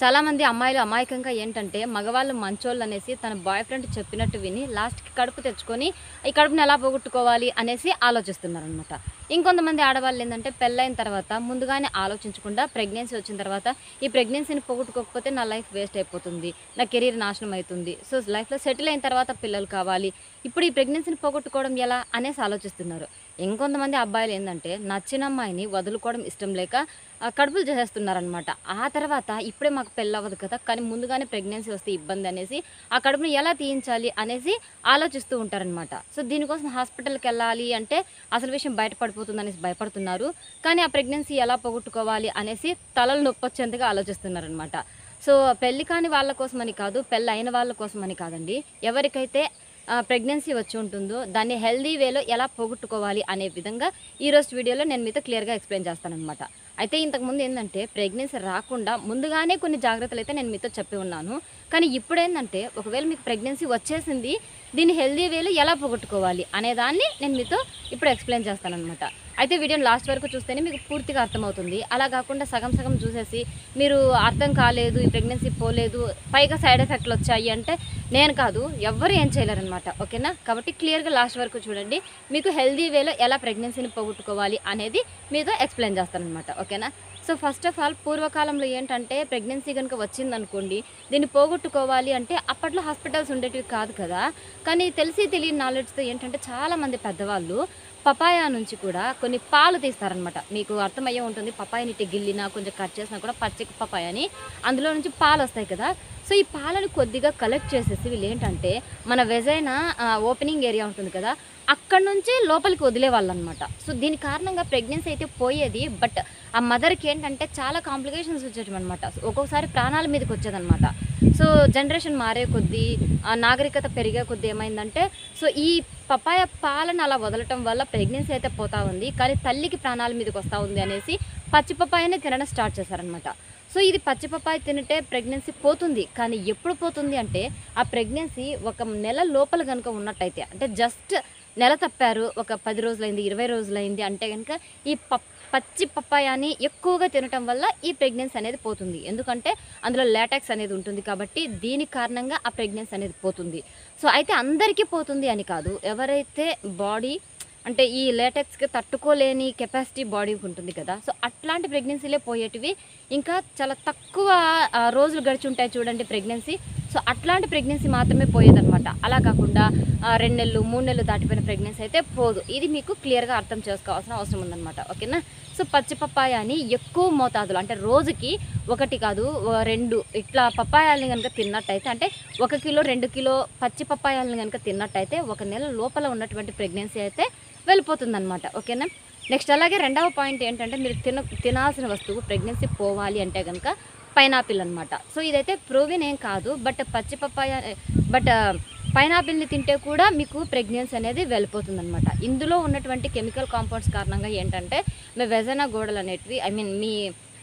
చాలామంది అమ్మాయిలు అమాయకంగా ఏంటంటే మగవాళ్ళు మంచోళ్ళు అనేసి తన బాయ్ ఫ్రెండ్ చెప్పినట్టు విని లాస్ట్‌కి కడుపు తెచ్చుకొని ఈ కడుపుని ఎలా పోగొట్టుకోవాలి అనేసి ఆలోచిస్తున్నారనమాట. ఇంకొంతమంది ఆడవాళ్ళు ఏందంటే పెళ్ళైన తర్వాత ముందుగానే ఆలోచించకుండా ప్రెగ్నెన్సీ వచ్చిన తర్వాత ఈ ప్రెగ్నెన్సీని పోగొట్టుకోకపోతే నా లైఫ్ వేస్ట్ అయిపోతుంది. నా కెరీర్ నాశనం అయితుంది. సో లైఫ్‌లో సెటిల్ అయిన తర్వాత పిల్లలు కావాలి. ఇప్పుడు ఈ ప్రెగ్నెన్సీని పోగొట్టుకోవడం ఎలా అనేసి ఆలోచిస్తున్నారు. ఇంకొంతమంది అబ్బాయిలు ఏందంటే నచ్చిన అమ్మాయిని వదులుకోవడం ఇష్టం లేక కడుపులు చేసేస్తున్నారనమాట. ఆ తర్వాత ఇప్పుడే మాకు పెళ్ళవ్వదు కదా! కానీ ముందుగానే ప్రెగ్నెన్సీ వస్తే ఇబ్బంది అనేసి ఆ కడుపుని ఎలా తీయించాలి అనేసి ఆలోచిస్తూ ఉంటారనమాట. సో దీనికోసం హాస్పిటల్‌కెళ్ళాలి అంటే అసలు విషయం బయట పడిపోతుందనేసి భయపడుతున్నారు. కానీ ఆ ప్రెగ్నెన్సీ ఎలా పోగొట్టుకోవాలి అనేసి తలలు నొప్పొచ్చేంతగా ఆలోచిస్తున్నారనమాట. సో పెళ్లి కాని వాళ్ళ కోసమని కాదు, పెళ్ళైన వాళ్ళ కోసమని కాదండి. ఎవరికైతే ప్రెగ్నెన్సీ వచ్చి ఉంటుందో దాన్ని హెల్తీ వేలో ఎలా పోగొట్టుకోవాలి అనే విధంగా ఈరోజు వీడియోలో నేను మీతో క్లియర్‌గా ఎక్స్‌ప్లెయిన్ చేస్తాననమాట. అయితే ఇంతకుముందు ఏందంటే ప్రెగ్నెన్సీ రాకుండా ముందుగానే కొన్ని జాగ్రత్తలైతే నేను మీతో చెప్పి ఉన్నాను. కానీ ఇప్పుడేందంటే ఒకవేళ మీకు ప్రెగ్నెన్సీ వచ్చేసింది, దీన్ని హెల్తీ వేలో ఎలా పోగొట్టుకోవాలి అనేదాన్ని నేను మీతో ఇప్పుడు ఎక్స్‌ప్లెయిన్ చేస్తాననమాట. అయితే వీడియోని లాస్ట్ వరకు చూస్తేనే మీకు పూర్తిగా అర్థమవుతుంది. అలా కాకుండా సగం సగం చూసేసి మీరు అర్థం కాలేదు, ఈ ప్రెగ్నెన్సీ పోలేదు, పైగా సైడ్ ఎఫెక్ట్‌లు వచ్చాయి అంటే నేను కాదు, ఎవ్వరు ఏం చేయలేరనమాట. ఓకేనా? కాబట్టి క్లియర్‌గా లాస్ట్ వరకు చూడండి. మీకు హెల్తీ వేలో ఎలా ప్రెగ్నెన్సీని పోగొట్టుకోవాలి అనేది మీతో ఎక్స్‌ప్లెయిన్ చేస్తాననమాట. ఓకేనా? సో ఫస్ట్ ఆఫ్ ఆల్ పూర్వకాలంలో ఏంటంటే ప్రెగ్నెన్సీ కనుక వచ్చిందనుకోండి, దీన్ని పోగొట్టుకోవాలి అంటే అప్పట్లో హాస్పిటల్స్ ఉండేటివి కాదు కదా! కానీ తెలిసి తెలియని నాలెడ్జ్‌తో ఏంటంటే చాలామంది పెద్దవాళ్ళు పపాయ నుంచి కూడా కొన్ని పాలు తీస్తారనమాట. మీకు అర్థమయ్యే ఉంటుంది. పపాయని ఇట్ట గిల్లినా కొంచెం కట్ చేసినా కూడా పచ్చి పపాయ అని అందులో నుంచి పాలొస్తాయి కదా! సో ఈ పాలను కొద్దిగా కలెక్ట్ చేసేసి వీళ్ళేంటంటే మన వెజైనా ఓపెనింగ్ ఏరియా ఉంటుంది కదా! అక్కడి నుంచి లోపలికి వదిలేవాళ్ళనమాట. సో దీని కారణంగా ప్రెగ్నెన్సీ అయితే పోయేది. బట్ ఆ మదర్‌కి ఏంటంటే చాలా కాంప్లికేషన్స్ వచ్చేటివనమాట. ఒక్కొక్కసారి ప్రాణాల మీదకొచ్చేదనమాట. సో జనరేషన్ మారే కొద్దీ నాగరికత పెరిగే కొద్దీ ఏమైందంటే సో ఈ పపాయ పాలను అలా వదలటం వల్ల ప్రెగ్నెన్సీ అయితే పోతా ఉంది. కానీ తల్లికి ప్రాణాల మీదకొస్తా ఉంది అనేసి పచ్చి పపాయనే తినడం స్టార్ట్ చేశారనమాట. సో ఇది పచ్చి పపాయ తింటే ప్రెగ్నెన్సీ పోతుంది. కానీ ఎప్పుడు పోతుంది అంటే ఆ ప్రెగ్నెన్సీ ఒక నెల లోపల గనుక ఉన్నట్టయితే, అంటే జస్ట్ నెల తప్పారు, ఒక 10 రోజులైంది, 20 రోజులైంది అంటే గనుక ఈ పచ్చి పపాయాని ఎక్కువగా తినటం వల్ల ఈ ప్రెగ్నెన్సీ అనేది పోతుంది. ఎందుకంటే అందులో లాటెక్స్ అనేది ఉంటుంది కాబట్టి దీని కారణంగా ఆ ప్రెగ్నెన్సీ అనేది పోతుంది. సో అయితే అందరికీ పోతుంది అని కాదు. ఎవరైతే బాడీ అంటే ఈ లేటెక్స్‌కి తట్టుకోలేని కెపాసిటీ బాడీకి ఉంటుంది కదా! సో అట్లాంటి ప్రెగ్నెన్సీలే పోయేటివి. ఇంకా చాలా తక్కువ రోజులు గడిచి ఉంటాయి చూడండి ప్రెగ్నెన్సీ. సో అట్లాంటి ప్రెగ్నెన్సీ మాత్రమే పోయేదనమాట. అలా కాకుండా 2 నెలలు, 3 నెలలు దాటిపోయిన ప్రెగ్నెన్సీ అయితే పోదు. ఇది మీకు క్లియర్‌గా అర్థం చేసుకోవాల్సిన అవసరం ఉందనమాట. ఓకేనా? సో పచ్చి పపాయాని ఎక్కువ మోతాదులో అంటే రోజుకి 1 కాదు 2 ఇట్లా పపాయాలని గనుక తిన్నట్టయితే, అంటే 1 కిలో, 2 కిలో పచ్చి పపాయాలని గనుక తిన్నట్టయితే 1 నెల లోపల ఉన్నటువంటి ప్రెగ్నెన్సీ అయితే వెళ్ళిపోతుందనమాట. ఓకేనా? నెక్స్ట్ అలాగే రెండవ పాయింట్ ఏంటంటే మీరు తినాల్సిన వస్తువు ప్రెగ్నెన్సీ పోవాలి అంటే కనుక పైనాపిల్ అనమాట. సో ఇదైతే ప్రూవెన్ ఏం కాదు. బట్ పచ్చి పపాయ పైనాపిల్ని తింటే కూడా మీకు ప్రెగ్నెన్సీ అనేది వెళ్ళిపోతుందనమాట. ఇందులో ఉన్నటువంటి కెమికల్ కాంపౌండ్స్ కారణంగా ఏంటంటే మీ వెజైనా గోడలు అనేటివి మీ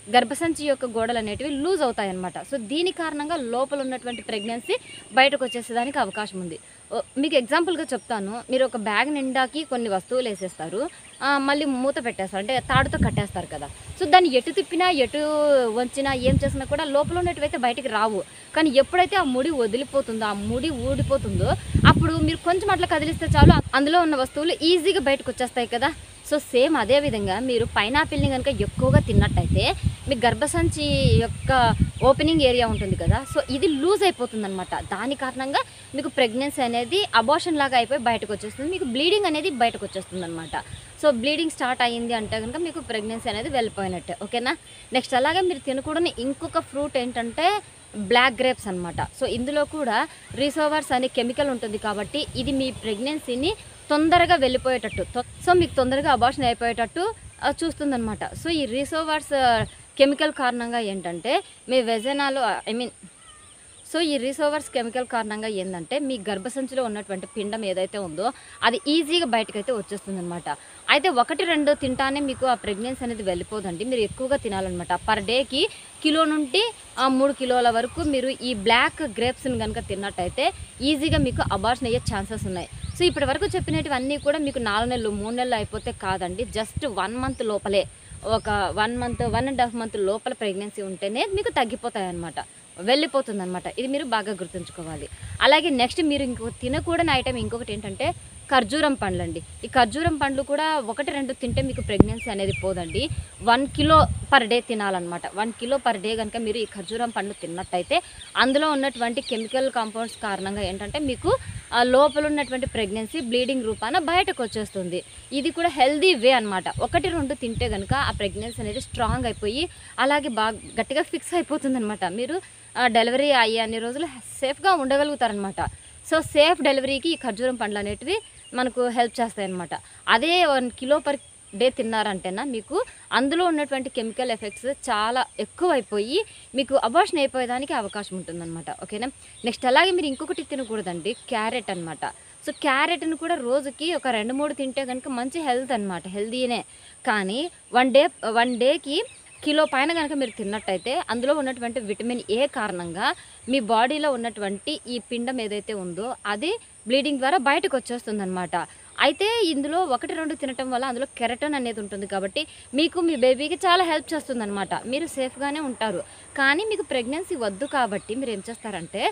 గర్భసంచి యొక్క గోడలు అనేటివి లూజ్ అవుతాయన్నమాట. సో దీని కారణంగా లోపల ఉన్నటువంటి ప్రెగ్నెన్సీ బయటకు వచ్చేసేదానికి అవకాశం ఉంది. మీకు ఎగ్జాంపుల్గా చెప్తాను. మీరు ఒక బ్యాగ్ నిండాకి కొన్ని వస్తువులు వేసేస్తారు, మళ్ళీ మూత పెట్టేస్తారు, అంటే తాడుతో కట్టేస్తారు కదా. సో దాన్ని ఎటు తిప్పినా ఎటు వంచినా ఏం చేసినా కూడా లోపల ఉన్నటివైతే బయటికి రావు. కానీ ఎప్పుడైతే ఆ ముడి వదిలిపోతుందో, ఆ ముడి ఊడిపోతుందో అప్పుడు మీరు కొంచెం అట్లా కదిలిస్తే చాలు అందులో ఉన్న వస్తువులు ఈజీగా బయటకు వచ్చేస్తాయి కదా. సో సేమ్ అదే విధంగా మీరు పైనాపిల్ని కనుక ఎక్కువగా తిన్నట్టయితే మీ గర్భసంచి యొక్క ఓపెనింగ్ ఏరియా ఉంటుంది కదా, సో ఇది లూజ్ అయిపోతుంది అనమాట. దాని కారణంగా మీకు ప్రెగ్నెన్సీ అనేది అబార్షన్ లాగా అయిపోయి బయటకు వచ్చేస్తుంది. మీకు బ్లీడింగ్ అనేది బయటకు వచ్చేస్తుంది అనమాట. సో బ్లీడింగ్ స్టార్ట్ అయ్యింది అంటే కనుక మీకు ప్రెగ్నెన్సీ అనేది వెళ్ళిపోయినట్టే. ఓకేనా? నెక్స్ట్ అలాగే మీరు తినకూడని ఇంకొక ఫ్రూట్ ఏంటంటే బ్లాక్ గ్రేప్స్ అనమాట. సో ఇందులో కూడా రిసోవర్స్ అనే కెమికల్ ఉంటుంది కాబట్టి ఇది మీ ప్రెగ్నెన్సీని తొందరగా వెళ్ళిపోయేటట్టు, సో మీకు తొందరగా అబార్షన్ అయిపోయేటట్టు చూస్తుందన్నమాట. సో ఈ రిసోవర్స్ కెమికల్ కారణంగా ఏంటంటే మీ వెజైనాలో సో ఈ రిసోవర్స్ కెమికల్ కారణంగా ఏంటంటే మీ గర్భసంచిలో ఉన్నటువంటి పిండం ఏదైతే ఉందో అది ఈజీగా బయటకైతే వచ్చేస్తుంది అనమాట. అయితే 1-2 తింటానే మీకు ఆ ప్రెగ్నెన్సీ అనేది వెళ్ళిపోదండి. మీరు ఎక్కువగా తినాలన్నమాట. పర్ డేకి కిలో నుండి 3 కిలోల వరకు మీరు ఈ బ్లాక్ గ్రేప్స్ని కనుక తిన్నట్టయితే ఈజీగా మీకు అబార్షన్ అయ్యే ఛాన్సెస్ ఉన్నాయి. సో ఇప్పటి వరకు చెప్పినటువన్నీ కూడా మీకు 4 నెలలు 3 నెలలు అయిపోతే కాదండి, జస్ట్ 1 మంత్ లోపలే ఒక 1 మంత్ 1.5 మంత్ లోపల ప్రెగ్నెన్సీ ఉంటేనే మీకు తగ్గిపోతాయన్నమాట, వెళ్ళిపోతుందన్నమాట. ఇది మీరు బాగా గుర్తుంచుకోవాలి. అలాగే నెక్స్ట్ మీరు తినకూడని ఐటెం ఇంకొకటి ఏంటంటే ఖర్జూరం పండ్లండి. ఈ ఖర్జూరం పండ్లు కూడా 1, 2 తింటే మీకు ప్రెగ్నెన్సీ అనేది పోదండి. 1 కిలో పర్ డే తినాలన్నమాట. 1 కిలో పర్ డే కనుక మీరు ఈ ఖర్జూరం పండ్లు తిన్నట్టయితే అందులో ఉన్నటువంటి కెమికల్ కాంపౌండ్స్ కారణంగా ఏంటంటే మీకు లోపల ఉన్నటువంటి ప్రెగ్నెన్సీ బ్లీడింగ్ రూపాన బయటకు వచ్చేస్తుంది. ఇది కూడా హెల్దీ వే అనమాట. 1, 2 తింటే కనుక ఆ ప్రెగ్నెన్సీ అనేది స్ట్రాంగ్ అయిపోయి అలాగే బాగా గట్టిగా ఫిక్స్ అయిపోతుంది అనమాట. మీరు డెలివరీ అయ్యే అన్ని రోజులు సేఫ్గా ఉండగలుగుతారనమాట. సో సేఫ్ డెలివరీకి ఈ ఖర్జూరం పండ్లు అనేటివి మనకు హెల్ప్ చేస్తాయి అనమాట. అదే 1 కిలో పర్ డే తిన్నారంటేనా మీకు అందులో ఉన్నటువంటి కెమికల్ ఎఫెక్ట్స్ చాలా ఎక్కువైపోయి మీకు అబార్షన్ అయిపోయేదానికి అవకాశం ఉంటుందన్నమాట. ఓకేనా. నెక్స్ట్ అలాగే మీరు ఇంకొకటి తినకూడదండి, క్యారెట్ అనమాట. సో క్యారెట్ని కూడా రోజుకి ఒక 2-3 తింటే కనుక మంచి హెల్త్ అనమాట, హెల్దీనే. కానీ 1 డేకి కిలో పైన కనుక మీరు తిన్నట్టయితే అందులో ఉన్నటువంటి విటమిన్ ఏ కారణంగా మీ బాడీలో ఉన్నటువంటి ఈ పిండం ఏదైతే ఉందో అది బ్లీడింగ్ ద్వారా బయటకు వచ్చేస్తుందన్నమాట. అయితే ఇందులో 1-2 తినటం వల్ల అందులో కెరటన్ అనేది ఉంటుంది కాబట్టి మీకు మీ బేబీకి చాలా హెల్ప్ చేస్తుందన్నమాట. మీరు సేఫ్గానే ఉంటారు. కానీ మీకు ప్రెగ్నెన్సీ వద్దు కాబట్టి మీరు ఏం చేస్తారంటే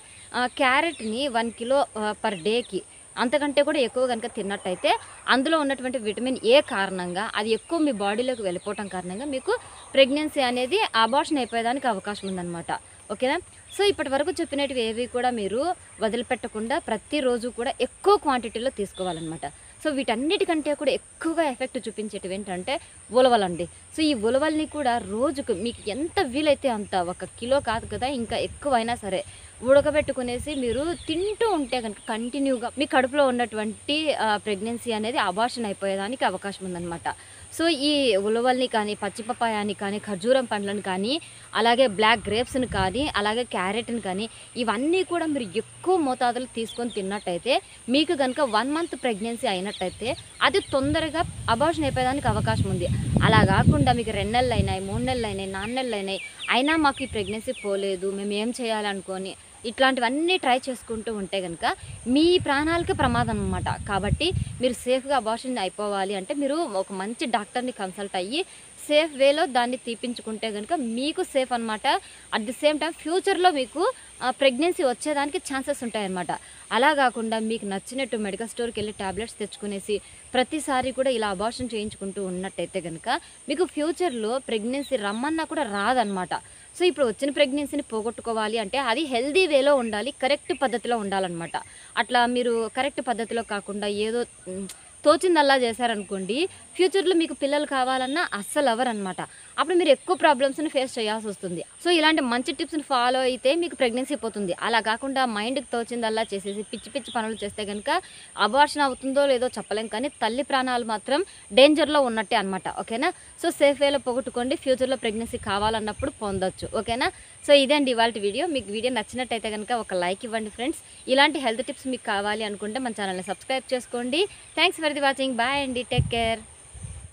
క్యారెట్ని 1 కిలో పర్ డేకి అంతకంటే కూడా ఎక్కువ కనుక తిన్నట్టయితే అందులో ఉన్నటువంటి విటమిన్ ఏ కారణంగా అది ఎక్కువ మీ బాడీలోకి వెళ్ళిపోవటం కారణంగా మీకు ప్రెగ్నెన్సీ అనేది అబార్షన్ అయిపోయేదానికి అవకాశం ఉందన్నమాట. ఓకేనా. సో ఇప్పటి వరకు చెప్పినవి ఏవి కూడా మీరు వదిలిపెట్టకుండా ప్రతిరోజు కూడా ఎక్కువ క్వాంటిటీలో తీసుకోవాలన్నమాట. సో వీటన్నిటికంటే కూడా ఎక్కువగా ఎఫెక్ట్ చూపించేటివి ఏంటంటే ఉలవలండి. సో ఈ ఉలవల్ని కూడా రోజుకు మీకు ఎంత వీలైతే అంత 1 కిలో కాదు కదా, ఇంకా ఎక్కువైనా సరే ఉడకబెట్టుకునేసి మీరు తింటూ ఉంటే కనుక కంటిన్యూగా మీ కడుపులో ఉన్నటువంటి ప్రెగ్నెన్సీ అనేది అబార్షన్ అయిపోయేదానికి అవకాశం ఉందన్నమాట. సో ఈ ఉలవల్ని కానీ, పచ్చిపపాయాని కానీ, ఖర్జూరం పండ్లను కానీ, అలాగే బ్లాక్ గ్రేప్స్ని కానీ, అలాగే క్యారెట్ని కానీ ఇవన్నీ కూడా మీరు ఎక్కువ మోతాదులో తీసుకొని తిన్నట్టయితే మీకు కనుక 1 మంత్ ప్రెగ్నెన్సీ అయినట్టయితే అది తొందరగా అబార్షన్ అయిపోయేదానికి అవకాశం ఉంది. అలా కాకుండా మీకు 2 నెలలు అయినాయి, 3 నెలలు అయినాయి, 4 నెలలు అయినాయి, అయినా మాకు ఈ ప్రెగ్నెన్సీ పోలేదు, మేము ఏం చేయాలనుకొని ఇట్లాంటివన్నీ ట్రై చేసుకుంటూ ఉంటే కనుక మీ ప్రాణాలకి ప్రమాదం అన్నమాట. కాబట్టి మీరు సేఫ్గా అబార్షన్ అయిపోవాలి అంటే మీరు ఒక మంచి డాక్టర్ని కన్సల్ట్ అయ్యి సేఫ్ వేలో దాన్ని తీపించుకుంటే కనుక మీకు సేఫ్ అనమాట. అట్ ది సేమ్ టైం ఫ్యూచర్లో మీకు ప్రెగ్నెన్సీ వచ్చేదానికి ఛాన్సెస్ ఉంటాయన్నమాట. అలా కాకుండా మీకు నచ్చినట్టు మెడికల్ స్టోర్కి వెళ్ళి ట్యాబ్లెట్స్ తెచ్చుకునేసి ప్రతిసారి కూడా ఇలా అబార్షన్ చేయించుకుంటూ ఉన్నట్టయితే కనుక మీకు ఫ్యూచర్లో ప్రెగ్నెన్సీ రమ్మన్నా కూడా రాదనమాట. సో ఇప్పుడు వచ్చిన ప్రెగ్నెన్సీని పోగొట్టుకోవాలి అంటే అది హెల్దీ వేలో ఉండాలి, కరెక్ట్ పద్ధతిలో ఉండాలన్నమాట. అట్లా మీరు కరెక్ట్ పద్ధతిలో కాకుండా ఏదో తోచిందల్లా చేశారనుకోండి ఫ్యూచర్లో మీకు పిల్లలు కావాలన్నా అస్సలు అవ్వరనమాట. అప్పుడు మీరు ఎక్కువ ప్రాబ్లమ్స్ని ఫేస్ చేయాల్సి వస్తుంది. సో ఇలాంటి మంచి టిప్స్ని ఫాలో అయితే మీకు ప్రెగ్నెన్సీ పోతుంది. అలా కాకుండా మైండ్కి తోచిందల్లా చేసేసి పిచ్చి పిచ్చి పనులు చేస్తే కనుక అబార్షన్ అవుతుందో లేదో చెప్పలేం, కానీ తల్లి ప్రాణాలు మాత్రం డేంజర్లో ఉన్నట్టే అనమాట. ఓకేనా. సో సేఫ్ వేలో పోగొట్టుకోండి, ఫ్యూచర్లో ప్రెగ్నెన్సీ కావాలన్నప్పుడు పొందొచ్చు. ఓకేనా. సో ఇదండి ఇవాళ వీడియో. మీకు వీడియో నచ్చినట్టయితే కనుక ఒక లైక్ ఇవ్వండి ఫ్రెండ్స్. ఇలాంటి హెల్త్ టిప్స్ మీకు కావాలి అనుకుంటే మన ఛానల్ని సబ్స్క్రైబ్ చేసుకోండి. Thanks for the watching. Bye అండి, టేక్ కేర్.